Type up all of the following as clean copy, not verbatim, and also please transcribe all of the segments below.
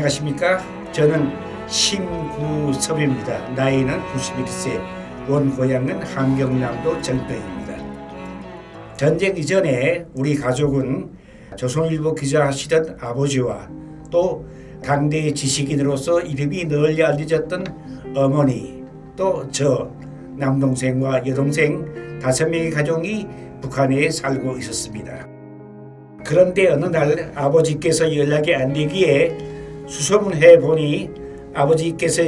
안녕하십니까? 저는 심구섭입니다. 나이는 91세, 원고향은 함경남도 정평입니다. 전쟁 이전에 우리 가족은 조선일보 기자 하시던 아버지와 또 당대 지식인으로서 이름이 널리 알려졌던 어머니, 또 저 남동생과 여동생 5명의 가족이 북한에 살고 있었습니다. 그런데 어느 날 아버지께서 연락이 안 되기에 수소문해 보니 아버지께서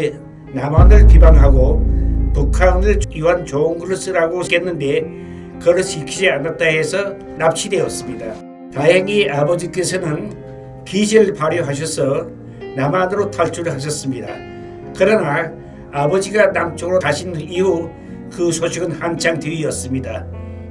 남한을 비방하고 북한을 위한 좋은 글을 쓰라고 했는데 그걸 지키지 않았다 해서 납치되었습니다. 다행히 아버지께서는 기지를 발휘하셔서 남한으로 탈출하셨습니다. 그러나 아버지가 남쪽으로 가신 이후 그 소식은 한창 뒤였습니다.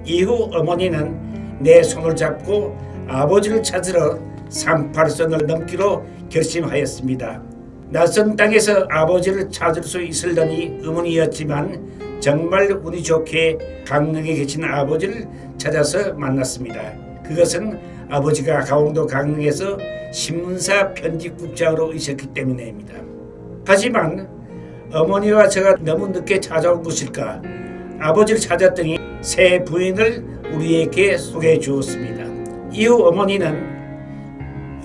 이후 어머니는 내 손을 잡고 아버지를 찾으러 38선을 넘기로 결심하였습니다. 낯선 땅에서 아버지를 찾을 수 있으려니 의문이었지만 정말 운이 좋게 강릉에 계신 아버지를 찾아서 만났습니다. 그것은 아버지가 강원도 강릉에서 신문사 편집국장으로 있었기 때문입니다. 하지만 어머니와 제가 너무 늦게 찾아온 것일까? 아버지를 찾았더니 새 부인을 우리에게 소개해 주었습니다. 이후 어머니는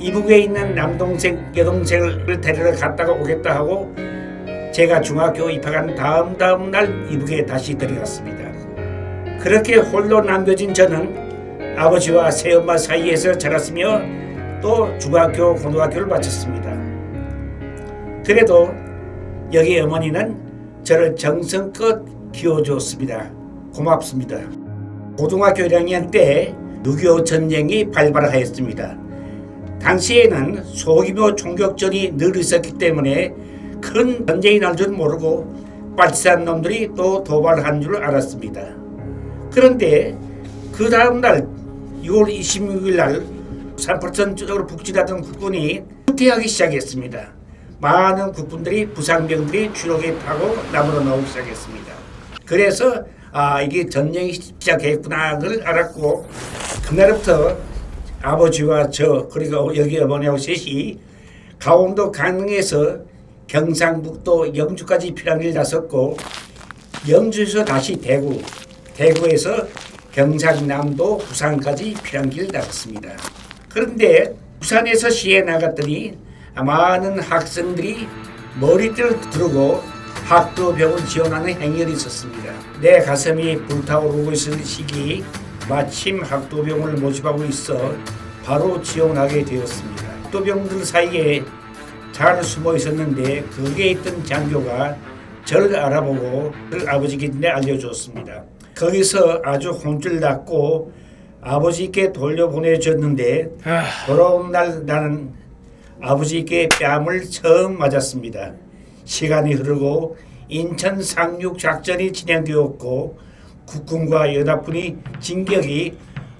이북에 있는 남동생, 여동생을 데리러 갔다가 오겠다 하고 제가 중학교 입학한 다음 날 이북에 다시 들어갔습니다. 그렇게 홀로 남겨진 저는 아버지와 새엄마 사이에서 자랐으며 또 중학교, 고등학교를 마쳤습니다. 그래도 여기 어머니는 저를 정성껏 키워주었습니다. 고맙습니다. 고등학교 1학년 때 6.25 전쟁이 발발하였습니다. 당시에는 소규모 총격전이 늘 있었기 때문에 큰 전쟁이 날 줄 모르고 빨치산 놈들이 또 도발한 줄 알았습니다. 그런데 그 다음 날 6월 26일 날 38선 쪽으로 북진하던 국군이 후퇴하기 시작했습니다. 많은 국군들이 부상병들이 추록에 타고 남으로 나오기 시작했습니다. 그래서 이게 전쟁이 시작했구나 를 알았고 그날부터 아버지와 저 그리고 여기 어머니하고 셋이 강원도 강릉에서 경상북도 영주까지 피난길 나섰고 영주에서 다시 대구에서 경상남도 부산까지 피난길 나갔습니다. 그런데 부산에서 시에 나갔더니 많은 학생들이 머리띠를 두르고 학도병을 지원하는 행렬이 있었습니다. 내 가슴이 불타오르고 있을 시기 마침 학도병을 모집하고 있어 바로 지원하게 되었습니다. 학도병들 사이에 잘 숨어 있었는데 거기에 있던 장교가 저를 알아보고 아버지께 알려줬습니다. 거기서 아주 혼쭐 났고 아버지께 돌려보내줬는데 돌아온 날 나는 아버지께 뺨을 처음 맞았습니다. 시간이 흐르고 인천 상륙 작전이 진행되었고 국군과 연합군이 진격이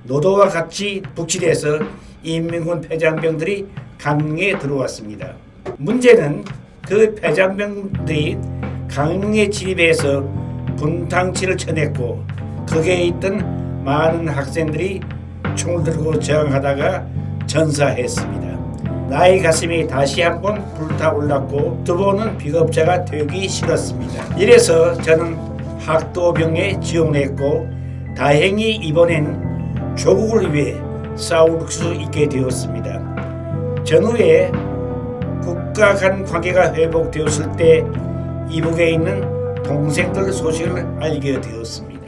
노도와 같이 북진해서 인민군 패잔병들이 강릉에 들어왔습니다. 문제는 그 패잔병들이 강릉에 진입해서 분탕치를 쳐냈고 거기에 있던 많은 학생들이 총을 들고 저항하다가 전사했습니다. 나의 가슴이 다시 한번 불타올랐고 두 번은 비겁자가 되기 싫었습니다. 이래서 저는 학도병에 지원했고 다행히 이번엔 조국을 위해 싸울 수 있게 되었습니다. 전후에 국가 간 관계가 회복되었을 때 이북에 있는 동생들 소식을 알게 되었습니다.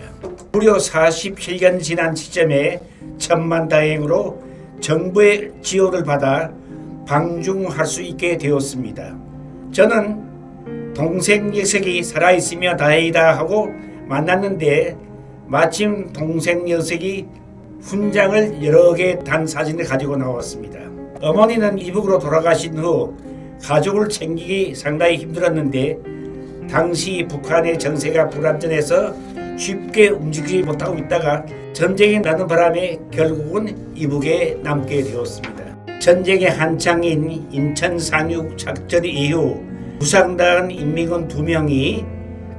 무려 47년 지난 시점에 천만다행으로 정부의 지원을 받아 방중할 수 있게 되었습니다. 저는 동생 녀석이 살아있으며 다행이다 하고 만났는데 마침 동생 녀석이 훈장을 여러 개 단 사진을 가지고 나왔습니다. 어머니는 이북으로 돌아가신 후 가족을 챙기기 상당히 힘들었는데 당시 북한의 정세가 불안전해서 쉽게 움직이지 못하고 있다가 전쟁이 나는 바람에 결국은 이북에 남게 되었습니다. 전쟁의 한창인 인천 상륙 작전 이후 부상당한 인민군 2명이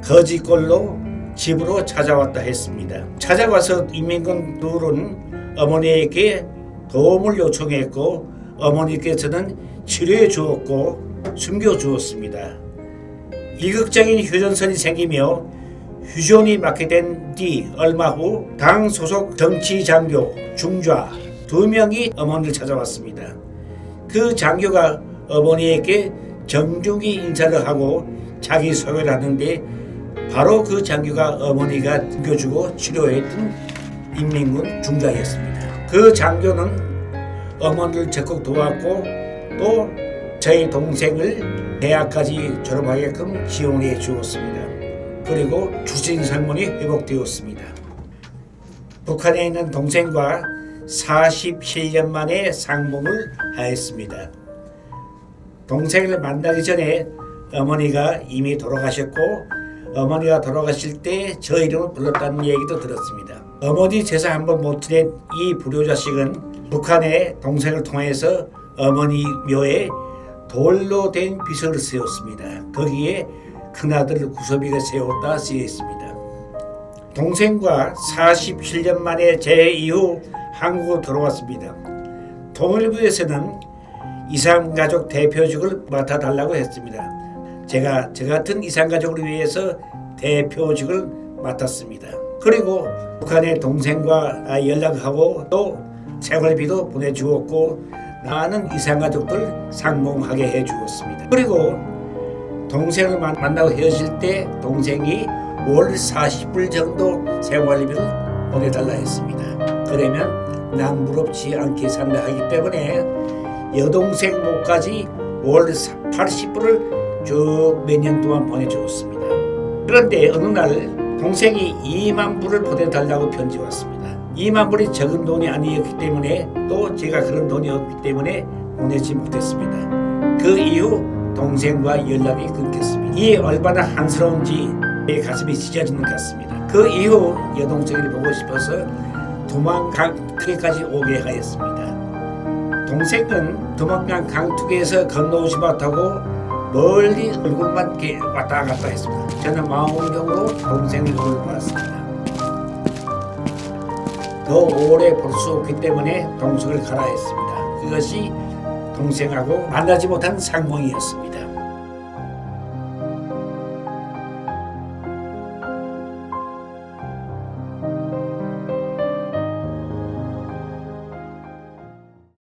거지꼴로 집으로 찾아왔다 했습니다. 찾아와서 인민군 둘은 어머니에게 도움을 요청했고 어머니께서는 치료해 주었고 숨겨 주었습니다. 이극적인 휴전선이 생기며 휴전이 맞게 된 뒤 얼마 후 당 소속 정치 장교 중좌 2명이 어머니를 찾아왔습니다. 그 장교가 어머니에게 정중히 인사를 하고 자기 소개를 하는데 바로 그 장교가 어머니가 숨겨주고 치료했던 인민군 중장이었습니다. 그 장교는 어머니를 적극 도왔고 또 저희 동생을 대학까지 졸업하게끔 지원해 주었습니다. 그리고 출신 상문이 회복되었습니다. 북한에 있는 동생과 47년 만에 상봉을 하였습니다. 동생을 만나기 전에 어머니가 이미 돌아가셨고 어머니가 돌아가실 때 저 이름을 불렀다는 얘기도 들었습니다. 어머니 제사 한번 못 지낸 이 불효자식은 북한의 동생을 통해서 어머니 묘에 돌로 된 비석을 세웠습니다. 거기에 큰아들 구섭이가 세웠다 쓰여 있습니다. 동생과 47년 만에 재해 이후 한국으로 돌아왔습니다. 통일부에서는 이산가족 대표직을 맡아달라고 했습니다. 제가 저 같은 이산가족을 위해서 대표직을 맡았습니다. 그리고 북한의 동생과 연락하고 또 생활비도 보내주었고 많은 이산가족들 상봉하게 해주었습니다. 그리고 동생을 만나고 헤어질 때 동생이 월 40불 정도 생활비를 보내달라 했습니다. 그러면 남부럽지 않게 산다 하기 때문에 여동생 목까지 월 80불을 쭉 몇 년 동안 보내주었습니다. 그런데 어느 날 동생이 2만 불을 보내달라고 편지 왔습니다. 2만 불이 적은 돈이 아니었기 때문에 또 제가 그런 돈이 없기 때문에 보내지 못했습니다. 그 이후 동생과 연락이 끊겼습니다. 이 얼마나 한스러운지 내 가슴이 찢어지는 것 같습니다. 그 이후 여동생을 보고 싶어서 두만강투기까지 오게 하였습니다. 동생은 두만강 강투기에서 건너오지 못하고 멀리 얼굴만 왔다 갔다 했습니다. 저는 망원경으로 동생을 보았습니다. 더 오래 볼 수 없기 때문에 동생을 가라 했습니다. 그것이 동생하고 만나지 못한 상봉이었습니다.